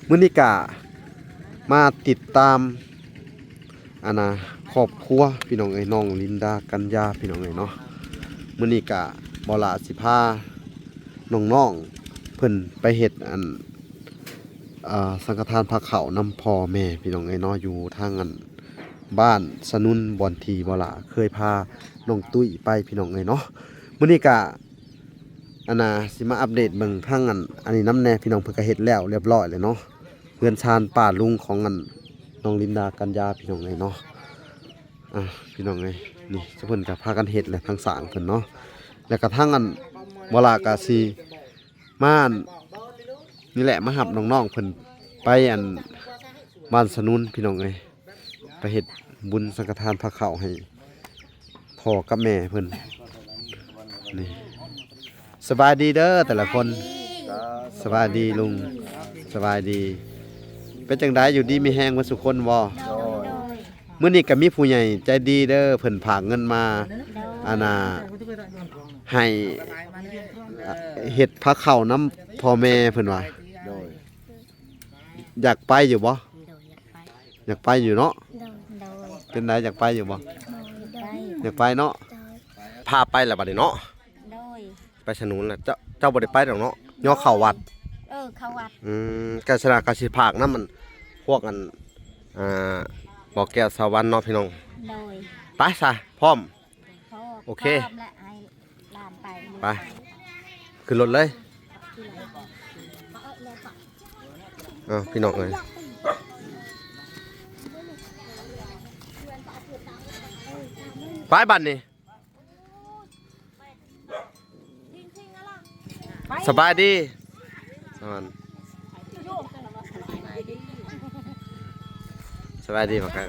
มื้อนี้กะมาติดตามครอบครัวพี่น้องเอ้ยน้องลินดากัญญาพี่น้องเอ้ยเนาะมื้อนี้กะบ่ละสิพาน้องๆเพิ่นไปเฮ็ดสังฆทานพระเขานำพ่อแม่พี่น้องเอ้ยเนาะอยู่ทางบ้านสนุนบอนทีบ่ละเคยพาน้องตุ้ยไปพี่น้องเอ้ยเนาะมื้อนี้กะสิมาอัปเดตเบิ่งทางอันนี้น้ำแน่พี่น้องเพิ่นก็เฮ็ดแล้วเรียบร้อยเลยเนาะเรือนชานป่าลุงของน้องลินดากัญญาพี่น้องเอ้ยเนาะพี่น้องเอ้ยนี่เพิ่นก็พากันเฮ็ดแหละทางสร้างเพิ่นเนาะแล้วก็ทางบ่ละก็สิมานี่แหละมาหับน้องๆเพิ่นไปบ้านสนุนพี่น้องเอ้ยไปเฮ็ดบุญสังฆทานพระเขาให้พ่อกับแม่เพิ่นนี่สบายดีเด้อแต่ละคนสบายดีลุงสบายดีเป็นจังไดอยู่ดีมีแฮงบ่สุคนบ่มื้อนี้ก็มีผู้ใหญ่ใจดีเด้อเพิ่นฝากเงินมาให้เฮ็ดพระเข้าน้ำพ่อแม่เพิ่นว่าอยากไปอยู่บ่อยากไปอยู่เนาะเป็นไดอยากไปอยู่บ่อยากไปเนาะพาไปแล้วบัดนี้เนาะไปสนุนแหละเจ้าบ่ได้ไปดอกเนาะย่อเข้าวัดเข้าวัดกศนกสิภาคนำมันพวกบ่อแก้วสวรรค์เนาะพี่น้องไปซะพร้อมโอเคไปขึ้นรถเลยพี่น้องเอ้ยไปบัดนี้สบายดีสบายดีมากครับ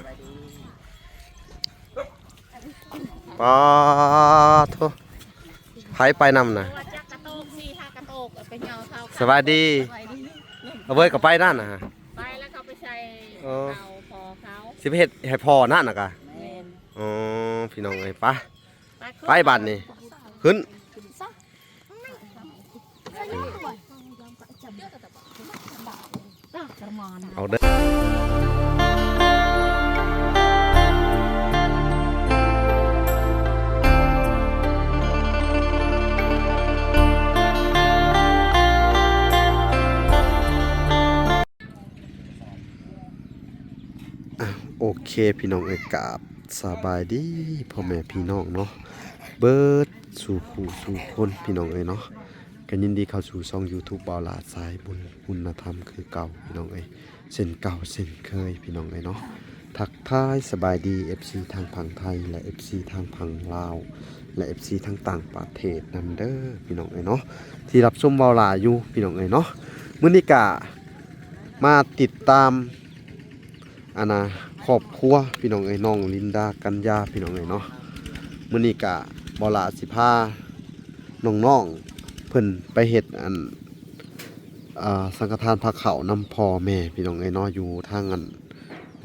ปาโถไผไปนำนะสบายดีเอาไว้กับไปนั่นนะฮะไปแล้วเขาไปใส่เอาพอเขาสิไปเฮ็ดให้พ่อนั่นน่ะกะอ๋อพี่น้องเอ้ยไปบ้านนี่ขึ้นเอาเด้อโอเคพี่น้องเอ้ยกราบสบายดีพ่อแม่พี่น้องเนาะเบิดสู่ผู้สู่คนพี่น้องเอ้ยเนาะก็ยินดีเข้าสู่ช่อง YouTube บ่าวหลาสายบุญคุณธรรมคือเก่าพี่น้องเอ้ยเส้นเก่าเส้นเคยพี่น้องเอ้ยเนาะทักทายสบายดี FC ทางฝั่งไทยและ FC ทางฝั่งลาวและ FC ทางต่างประเทศนำเด้อพี่น้องเอ้ยเนาะที่รับชมบ่าวหลาอยู่พี่น้องเอ้ยเนาะมื้อนี้ก็มาติดตามครอบครัวพี่น้องเอ้ยน้องลินดากัญญาพี่น้องเอ้ยเนาะมื้อนี้ก็บ่ละสิพาน้องๆเพิ่นไปเฮ็ดสังฆทานพระเขานำพ่อแม่พี่น้องเอ้ยเนาะอยู่ทาง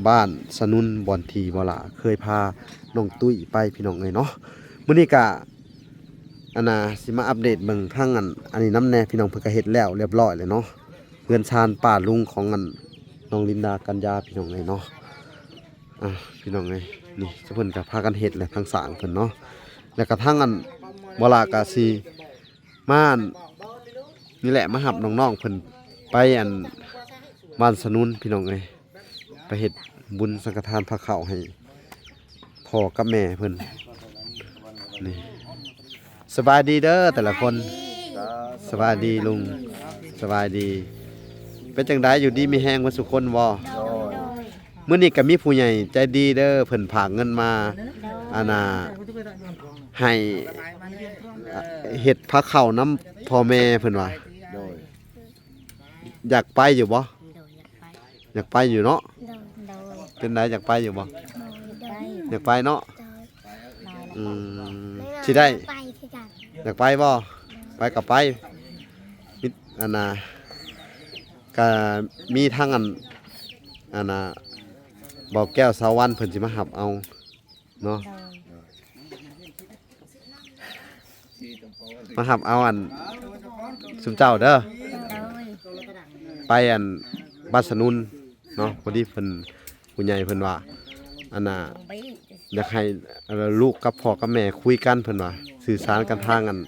บ้านสนุนบอนทีบ่ละเคยพาน้องตุ้ยไปพี่น้องเอ้ยเนาะมื้อนี้ก็สิมาอัปเดตเบิ่งทางอันนี้น้ำแน่พี่น้องเพิ่นก็เฮ็ดแล้วเรียบร้อยเลยเนาะเรือนชานป่าลุงของน้องลินดากัญญาพี่น้องเอ้ยเนาะพี่น้องเอ้ยนี่เพิ่นก็พากันเฮ็ดแหละทางสร้างเพิ่นเนาะแล้วก็ทางบ่ละก็สิมานี่แหละมาหับน้องๆเพิ่นไปบ้านสนุนพี่น้องเอ้ยไปเฮ็ดบุญสังฆทานพระเขาให้พ่อกับแม่เพิ่นนี่สบายดีเด้อแต่ละคนสบายดีลุงสบายดีเป็นจังไดอยู่ดีมีแฮงบ่สุคนบ่มื้อนี้ก็มีผู้ใหญ่ใจดีเด้อเพิ่นฝากเงินมาให้เฮ็ดพระเข้าน้ำพ่อแม่เพิ่นว่าอยากไปอยู่บ่อยากไปอยู่เนาะเป็นไดอยากไปอยู่บ่อยากไปเนาะสิได้อยากไปบ่ไปก็ไปก็มีทั้งบ่อแก้วสวรรค์เพิ่นสิมาหับเอาเนาะมาหับเอาสุมเจ้าเด้อไป บ้านสนุนเนาะพอดีเพิ่นผู้ใหญ่เพิ่นว่าอันน่ะอยากให้ลูกกับพ่อกับแม่คุยกันเพิ่นว่าสื่อสารกันทางอัน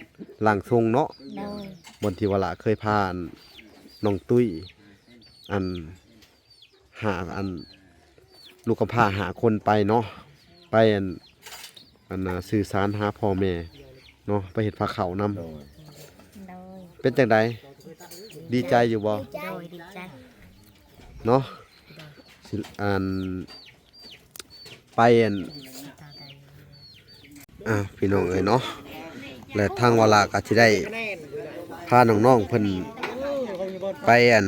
หลังทรงเนาะ โดย บนที่ว่าละเคยพาอันน้องตุ้ยอันหาอันลูกกำพร้าหาคนไปเนาะไปอันน่ะสื่อสารหาพ่อแม่เนาะไปเฮ็ดพาเขาวนำ โดย เป็นจังไดดีใจอยู่บ่ โดยดีใจ เนาะสิอันไปอันพี่น้องเอ้ยเนาะและทางวาลาก็สิได้พาน้องๆเพิ่นไปอัน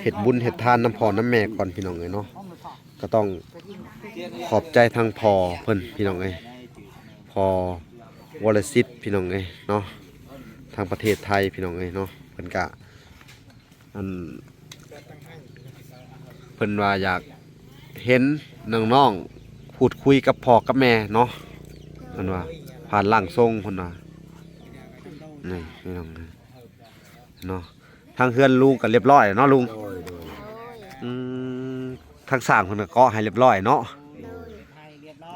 เฮ็ดบุญเฮ็ดทานน้ำพ่อน้ำแม่ก่อนพี่น้องเอ้ยเนาะก็ต้องขอบใจทางพ่อเพิ่นพี่น้องเอ้ยพ่อวรสิทธิ์พี่น้องเอ้ยเนาะทางประเทศไทยพี่น้องเอ้ยเนาะเพิ่นก็อันเพิ่นว่าอยากเห็นน้องๆพูดคุยกับพ่อกับแม่เนาะเพิ่นว่าผ่านร่างทรงเพิ่นว่านี่พี่น้องเอ้ยเนาะทางเฮือนลุงก็เรียบร้อยเนาะลุง โดย อืมทางสร้างเพิ่นก็เกาะให้เรียบร้อยเนาะ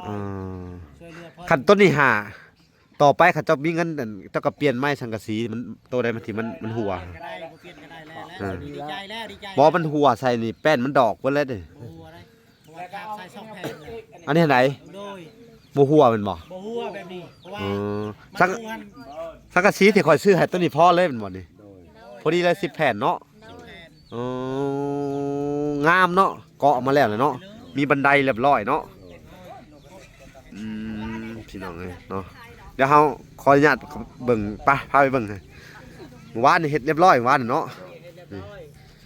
เออคันต้นนี้หาต่อไปเขาเจ้ามีเงินนั่นเจ้าก็เปลี่ยนไม้สังกะสีมันโตได้มันที่มันหัว ก็ได้บ่เปลี่ยนก็ได้แล้วดีใจแล้วดีใจ บ่มันหัวใส่นี่แป้นมันดอกเบิดเลยเด้ หัวได้เพราะว่าการใส่ช่องแผ่นน่ะ อันนี้ไหน โดย บ่หัวแมันบ่ บ่หัวแบบนี้เพราะว่า เออ มั สัง นหัว สังกะสีที่ข่อยซื้อให้ต้นนี้พอเลยแมันบ่นี่พอดีเลย10แผ่นเนาะ แผ่น เอองามเนาะเกาะมาแล้วเนาะมีบันไดเรียบร้อยเนาะพี่น้องเอ้ยเนาะเดี๋ยวเฮาขออนุญาตเบิ่งพาไปเบิ่งให้เมื่อวานนี่เฮ็ดเรียบร้อยเมื่อวานนี่เนาะ เรียบร้อย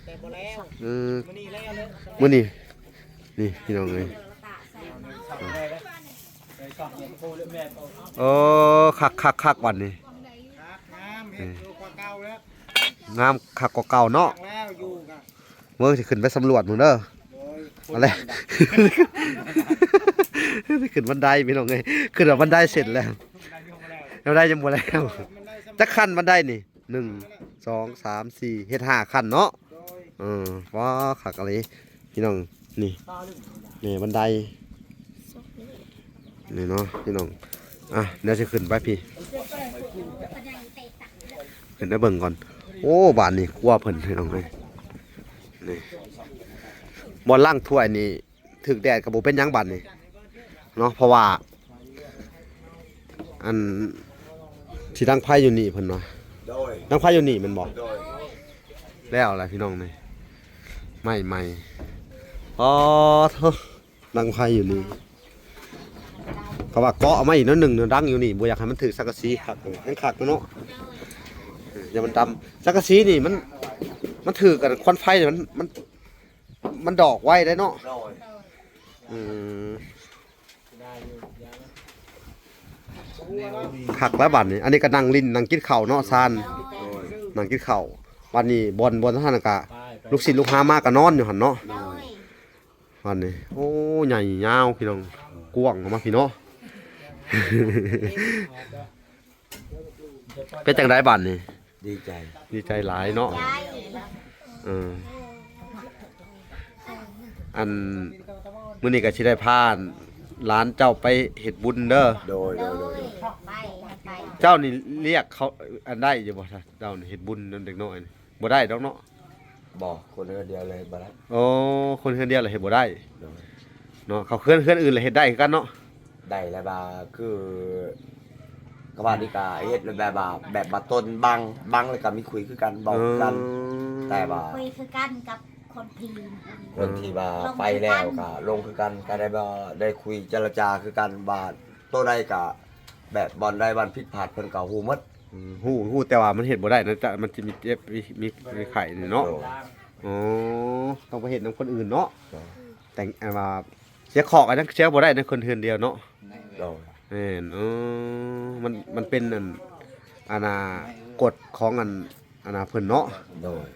แต่บ่แล้ว เออ มื้อนี้แล้วเลย มื้อนี้นี่พี่น้องเอ้ยเออคักวันนี้ ครับงามเฮ็ดอยู่กว่าเก่าแล้ว งามคักกว่าเก่าเนาะ ตั้งแล้วอยู่ก็ เมื่อสิขึ้นไปสำรวจมึงเด้อ โดย อะไร ขึ้นบันไดพี่น้องเอ้ยขึ้นบันไดเสร็จแล้วบันไดยังบ่แล้ว มันได้สำ จักขั้นบันไดนี่1 2 3 4เฮ็ด5ขั้นเนาะ โดย ว้าคักอะไรพี่น้องนี่นี่บันไดนี่เนาะพี่น้องเดี๋ยวจะขึ้นไปพี่ขึ้นไปเบิ่งก่อนโอ้บ้านนี่ครัวเพิ่นพี่น้องเอ้ยนี่บ่ล่างถ้วยนี่ถึกแดดก็บ่เป็นหยังบัดนี่เนาะเพราะว่าอันที่ดังไผอยู่นี่เพิ่นว่า โดย ดังไผอยู่นี่แมันบ่ โดย แล้วอะไรพี่น้องนี่ไม่อ๋อเถอะดังไผอยู่นี่เขาว่าเกาะเอามาอีกนิดนึงดังอยู่นี่บ่อยากให้มันถึกสังกะสีคักให้คักเนาะอย่ามันดำสังกะสีนี่มันถือกันควันไฟนี่มันดอกไว้ได้เนาะ โดย อืมคักแล้วบัดนี้อันนี้ก็นั่งลิ้นนั่งกินข้าวเนาะซานนั่งกินข้าววันนี้บนท่านกะลูกศิษย์ลูกหามากก็นอนอยู่หั่นเนาะ โดย วันนี้โอ้ใหญ่ยาวพี่น้องกว้างออกมาพี่เนาะ เป็นจังไดบัดนี้ ดีใจ ดีใจหลายเนาะ ใจ เอออันมื้อนี้ก็สิได้พาหลานเจ้าไปเฮ็ดบุญเด้อ โดย โด โดยโด ย ย ไป เจ้านี่เรียกเขาอันได้อยู่บ่ท่าเจ้านี่เฮ็ดบุญนำเด็กน้อยนี่บ่ได้ดอกเนาะ บอกคนเดียวเลยบ่ได้ โอ้คนเฮือนเดียวล่ะเฮ็ดบ่ได้ โดย เนาะเขาเฮือนอื่นล่ะเฮ็ดได้คือกันเนาะ ได้แล้วบ่าคือกว่านี่ก็เฮ็ดแบบว่าต้นบังแล้วก็มีคุยคือกันเว้าคือกัน แต่ว่า คุยคือกันกับคนพีน คนที่ว่าไปแล้วก็ลงคือกันก็ได้บ่ได้คุยเจรจาคือกันว่าตัวใดก็แบบบอลใดบอลผิดพลาดเพิ่นก็ฮู้หมด ฮู้แต่ว่ามันเฮ็ดบ่ได้นะจ๊ะมันสิมีเจ็บมีไข้นี่เนาะ โดย อ๋อต้องไปเฮ็ดนํคนอื่นเนาะ โดย แต่งว่าเสียของอันนั้นเสียบ่ได้นะคนเฮือนเดียวเนาะ โดย แม่นมันเป็นอันกฎของอันเพิ่นเนาะ โดย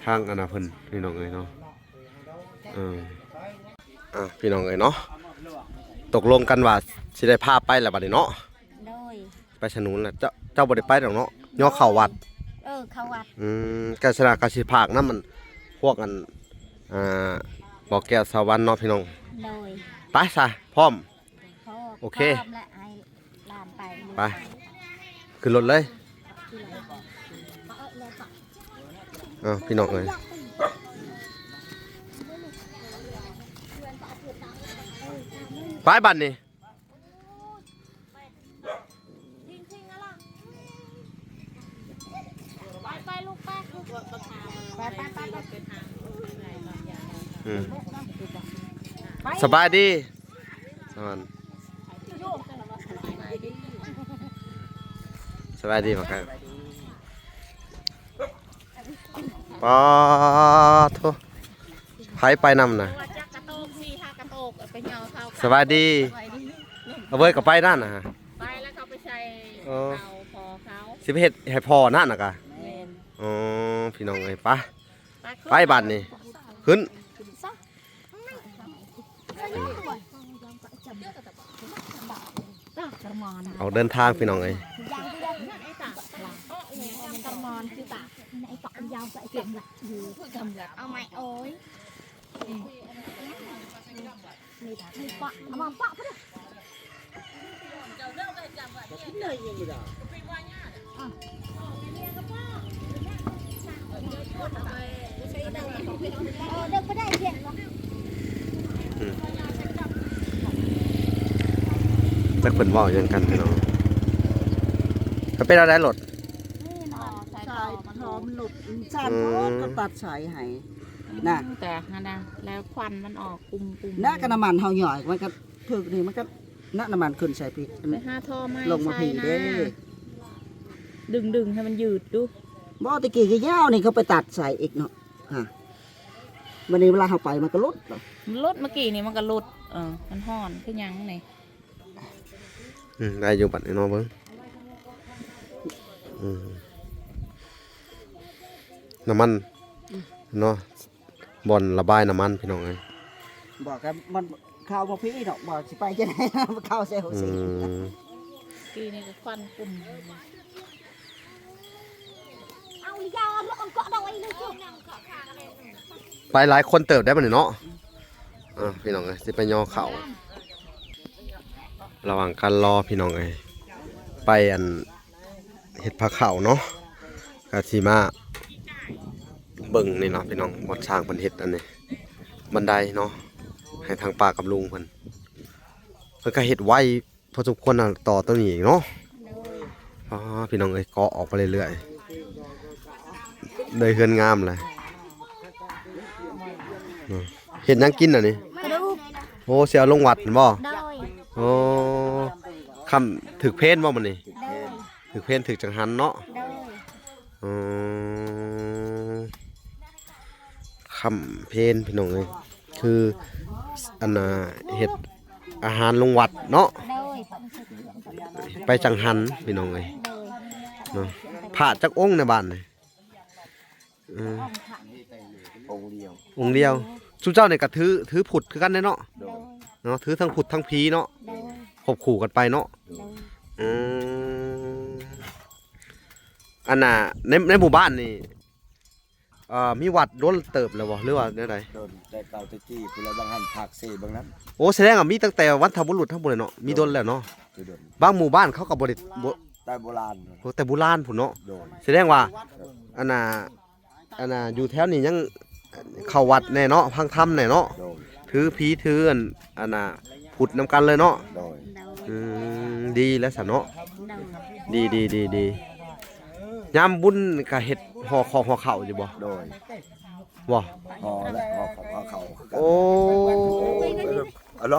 ทางอันเพิ่นพี่น้องเอ้ยเนาะพี่น้องเอ้ยเนาะตกลงกันว่าสิได้พาไปแล้วบัดนี้เนาะ โดย ไปสนุนแล้วเจ้าบ่ได้ไปดอกเนาะย่อเข้าวัด เข้าวัด กาศนากาสิภาคนำมัน พวกกันบอกแก้วสวรรค์เนาะพี่น้อง โดย ไปซะพร้อม พ่อ โอเค พร้มและไอ้ลานไป ไป ขึ้นรถเลยพี่น้องเลยไปบันนี่ไปลูกไป สบายดีสวัสดีสบายดีมากครับปอโทไผไปนำนะสบายดีเอาเว้ยก็ไปนั่นนะฮะ ไปแล้วเขาไปใช้เขาพอเขา สิไปเฮ็ดให้พ่อนั่นน่ะกะ เมน อ๋อพี่น้องเอ้ยไปบัดนี่ขึ้นเอาเดินทางพี่น้องเอ้ย เอาไหมโอ้ยมีปะเอามาปะไปเด็กไม่ได้เพียงหรอก จักเพิ่นเว้าหยังกันพี่น้องก็เป็นอะไรรถ ใช่พร้อมหลุด ชาติเขาก็ตัดสายให้น่ะ แต่ฮะนะแล้วควันมันออกปุ่ม น่ะก็น้ำมันเฮาหย่อยมันก็ถึกนี่มันก็น่ะน้ำมันขึ้นใส่พริก ไปห้าท่อไม้ ลงมาผีเด้ ดึงให้มันยืดดู บ่ตะกี้ก็ยาวนี่เขาไปตัดใส่อีกเนาะฮะวันนี้เวลาเฮาไปมันก็ลดเนาะ มันลดเมื่อกี้นี่มันก็ลดมันห่อนคือยังนี่ ได้อยู่บัดนี้เนาะเบิ่งน้ำมันเนาะบ่อนระบายน้ำมันพี่น้องเอ้ย บอกกันมันเข้าบ่พี่เนาะบอกสิไปจังได๋เข้าใส่หัวสิ ปีนี้ก็ควันปุ่ม เอายาวแล้วเอาเกาะดอยเลยจุ๊บ ไปหลายคนเติบได้บัดนี้เนาะพี่น้องเอ้ยสิไปย่อเขาระหว่างการรอพี่น้องเอ้ยไปเฮ็ดผักข้าวเนาะก็สิมาเบิ่งนี่เนาะพี่น้องบ่สร้างเพิ่นเฮ็ดอันนี้บันไดเนาะให้ทางป้ากับลุงเพิ่นก็เฮ็ดไวพอสมควรน่ะต่อตัวนี้เนาะพี่น้องเอ้ยเกาะออกไปเรื่อยๆเลยเฮือนงามเลยเฮ็ดหยังกินอันนี้ กระดูก โอ้เสียลงวัดบ่ ดอย โอ้คำถึกเพนบ่มันนี่ ดอย ถึกเพนถึกจังหันเนาะ ดอย อืมคำเพนพี่น้องเอ้ยคืออันน่ะเฮ็ดอาหารลงวัดเนาะ ดอย ไปจังหันพี่น้องเอ้ย ดอย เนาะพระจักองค์ในบ้านนี่องค์เดียว องค์เดียวสุเจ้าเนี่ยก็ถือผุดคือกันเนาะ โดย เนาะถือทั้งผุดทั้งผีเนาะ ดอย ควบคู่กันไปเนาะ ดอย อืมอันน่ะในหมู่บ้านนี่มีวัดโดนเติบแล้วบ่หรือว่าแนวใด โดนแต่เก่าตะกี้พุ่นละบางหันภาค4บางนั้น โอ้แสดงว่ามีตั้งแต่วัฏบุรุษทั้งหมดเลยเนาะมีโดนแล้วเนาะ คือโดน บางหมู่บ้านเขาก็บ่ได้บ่ แต่โบราณ แต่โบราณพุ่นเนาะ โดน แสดงว่าอันน่ะอยู่แถวนี้ยังเข้าวัดแน่เนาะพังธรรมแน่เนาะ โดน ถือผีถืออันน่ะพุดนำกันเลยเนาะ โดย ดอย ดีแล้วซะเนาะ ดอย ดียามบุญก็เฮ็ดห่อของห่อข้าวอยู่บ่ โดย บ่ พอและพอของพอเขาคือกัน โอ้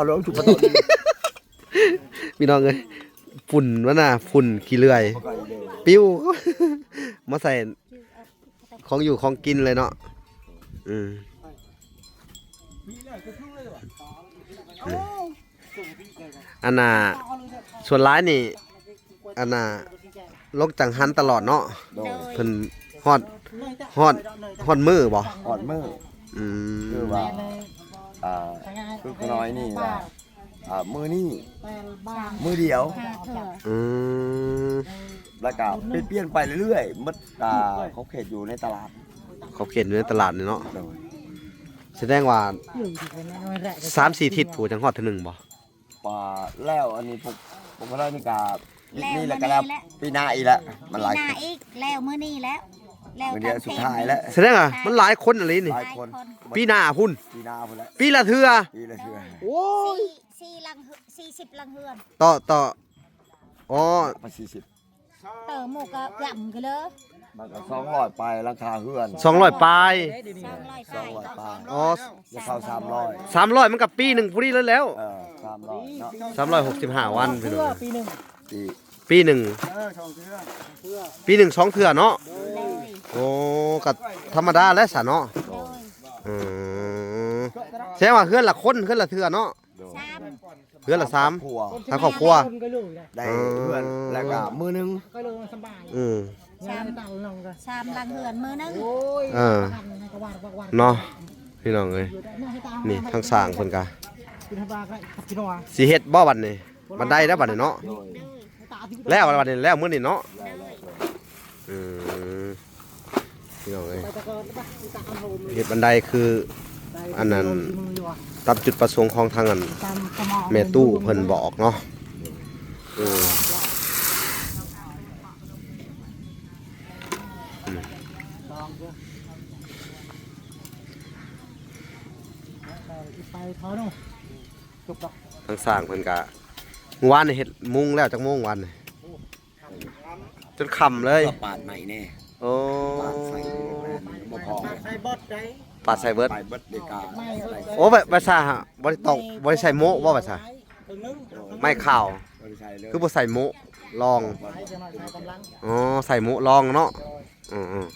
รอทุกประตู พี่น้องเอ้ยฝุ่นวะน่ะฝุ่นขี้เลื่อย ไปเลย ปิ้ว มาใส่ของอยู่ของกินเลยเนาะอันน่ะส่วนร้ายนี่อันน่ะลกจังหันตลอดเนาะ โดย เพิ่นฮอดมือบ่ อ่อนมือ อืม คือว่าคือน้อยนี่ว่ามือนี่มือเดียว อืม แล้วก็เปลี่ยนไปเรื่อยๆมันเขาเขตอยู่ในตลาด เขาเขียนอยู่ในตลาดนี่เนาะ โดย แสดงว่า3-4ทิศผู้จังฮอดเทื่อหนึงบ่ ป่าแล้วอันนี้ผมก็ได้นี่กา แล้ว นี่แหละ มื้ ก็ อ แล้ว นี้แล้ว ปีหน้าอีกแล้วมันหลาย ปีหน้าอีกแล้วมื้อนี้แล้วแล้ว มื้อเดียวสุดท้ายแล้ว แสดงว่ามันหลายคนอะไรนี่ หลายคน ปีหน้าพุ่น ปีหน้าพุ่นแล้ว ปีละเทื่อ ปีละเทื่อ โอ้ย สี่ลัง40ลังเฮือน ต่ออ๋อ มา40 เตอหมูกะย่ำกันเลย มันก็200ไปราคาเฮือน 200ปลาย 200ไป อ๋อ จะเข้า300 300มันกับปีหนึงพุ่นนี้แล้ว 300เนาะ 365วันพี่น้อง ปีหนึง ปี ปีหนึ่งปีหนึ่ง2เทื่อเนาะ เลย โอ้ก็ธรรมดาแล้วซะเนาะ เลย อืมแสดงว่าเฮือนละคนเฮือนละเทื่อเนาะ โดย สาม เฮือนละ3 ครัว ทางครอบครัว ได้เพื่อนแล้วก็มือหนึง อืม สามลังเฮือนมื้อนึง เออเนาะพี่น้องเอ้ยนี่ทางสร้างเพิ่นก็สิเฮ็ดบ่บัดนี้บันไดแล้วบัดนี้เนาะ โดย แล้วบัดนี้แล้วมื้อนี้เนาะอืมพี่น้องเอ้ยเฮ็ดบันไดคืออันนั้นตามจุดประสงค์ของทางอันแม่ตู้เพิ่นบอกเนาะอืม ไปท้อนูจบดอก ทางสร้างเพิ่นก็เมื่อวานนี่เฮ็ดมุงแล้วจักโมงวันนี่จนค่ำเลย ก็ปาดใหม่แน่ โอ้ ปาดใส่บ่พอ ใส่บอดได้ ปาดใส่เบิด ไปเบิดเดกา โอ้ภาษาฮะบ่ได้ตกบ่ได้ใส่โมะบ่ภาษา ถึงนึง ไม่ข่าว บ่ได้ใส่เลย คือบ่ใส่โมะลอง ไปจะมาใช้กำลัง อ๋อใส่โมะลองเนาะอือ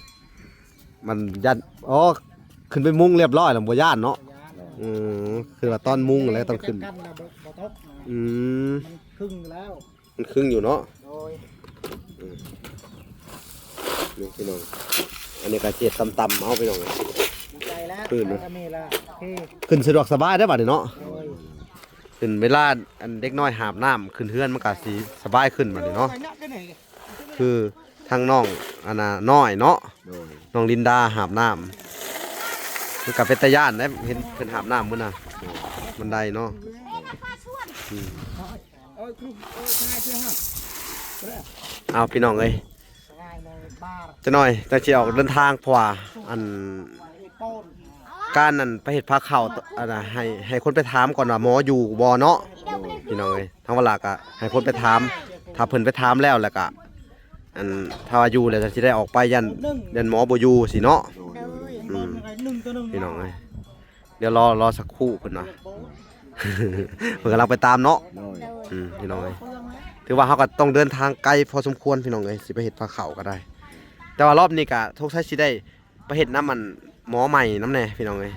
ๆมันยันอ๋อขึ้นไปมุงเรียบร้อยแล้วบ่ย่านเนาะอือคือว่าตอนมุงแล้วต้องขึ้น กันนะบ่ตก อืม มันครึ่งแล้ว มันครึ่งอยู่เนาะ โดย นี่พี่น้องอันนี้ก็เจ็ดต่ำๆเอาพี่น้อง ใจแล้ว ขึ้นนะ ก็มีแล้วโอเค ขึ้นสะดวกสบายได้อบัดนี้เนาะ โดย ขึ้นเวลาอันเด็กน้อยหาบน้ำขึ้นเฮือนมันก็สิสบายขึ้นบัดนี้เนาะ ไปเนี่ยก็ไหน คือทางน้องอันน่ะน้อยเนาะ โดย น้องลินดาหาบน้ำมันกับเป็นตาย่านได้เห็นเพิ่นหาบน้ำมื้อน่ะมันได้เนาะ โอ้ยครูโอ้ยง่ายเชื่อฮะ เอาพี่น้องเอ้ย ง่ายเลยบ้า จะหน่อยจังสิออกเดินทางเพราะว่าอัน โป้น การนั่นไปเฮ็ดพาเข้าวอันน่ะให้คนไปถามก่อนว่าหมออยู่บ่เนาะพี่น้องเอ้ยทางเวลาก็ให้คนไปถามถ้าเพิ่นไปถามแล้วก็อันถ้าว่าอยู่แล้วจะสิได้ออกไปยันหมอบ่อยู่สิเนาะ เลย อืม อะไรหนึ่งตัวหนึ่ง พี่น้องเอ้ยเดี๋ยวรอสักครู่เพิ่นว่า เพิ่นกำลังไปตามเนาะ โดย เลย พี่น้องเอ้ยถือว่าเขาก็ต้องเดินทางไกลพอสมควรพี่น้องเอ้ยสิไปเฮ็ดพาเขาก็ได้ แต่ว่ารอบนี้ก็ทุกใช้สิได้ไปเฮ็ดน้ำมันหมอใหม่น้ำแน่พี่น้องเอ้ย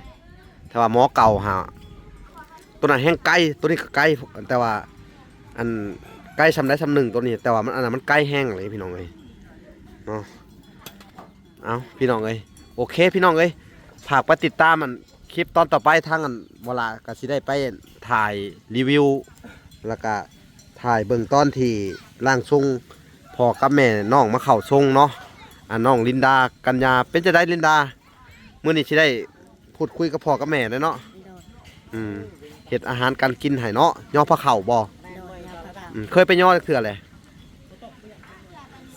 แต่ว่าหมอเก่าหาตัวนั้นแห้งไกลตัวนี้ก็ไกลแต่ว่าอันไกลซำได้ซำหนึ่งตัวนี้ แต่ว่ามันอันนั้นมันไกลแห้งเลยพี่น้องเอ้ยเนาะเอาพี่น้องเอ้ยโอเคพี่น้องเอ้ยฝากไปติดตามมันคลิปตอนต่อไปทางอันเวลาก็สิได้ไปถ่ายรีวิวแล้วก็ ถ่ายเบิ่งตอนที่ร่างทรงพ่อกับแม่น้องมาเข้าทรงเนาะน้องลินดากัญญาเป็นจะได้ลินดามื้อนี้สิได้พูดคุยกับพ่อกับแม่เลยเนาะเฮ็ดอาหารการกินให้เนาะย่อพระเข่าบ่เคยไปย่อเทื่อแหละ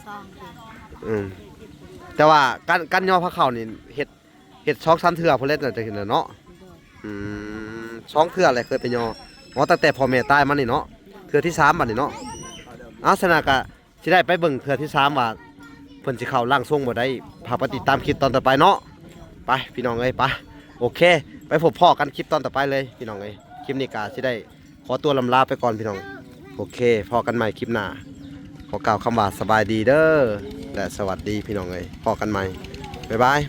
ซองเดือน แต่ว่าการย่อพระเข่านี่เฮ็ด2-3เทื่อพุ่นแหละจะเห็นเนาะ2เทื่อแหละเคยไปย่อตั้งแต่พ่อแม่ตายมานี่เนาะเทื่อที่3บัดนี้เนาะสนากะสิได้ไปเบิ่งเทื่อที่3ว่าเพิ่นสิเข้าร่างทรงบ่ได้พาไปติดตามคลิปตอนต่อไปเนาะไปพี่น้องเอ้ยไปโอเค ไปพบพ่อกันคลิปตอนต่อไปเลยพี่น้องเอ้ยคลิปนี้ก็สิได้ขอตัวลำลาไปก่อนพี่น้องโอเคพอกันใหม่คลิปหน้าขอกล่าวคำว่าสบายดีเด้อและสวัสดีพี่น้องเอ้ยพอกันใหม่บ๊ายบาย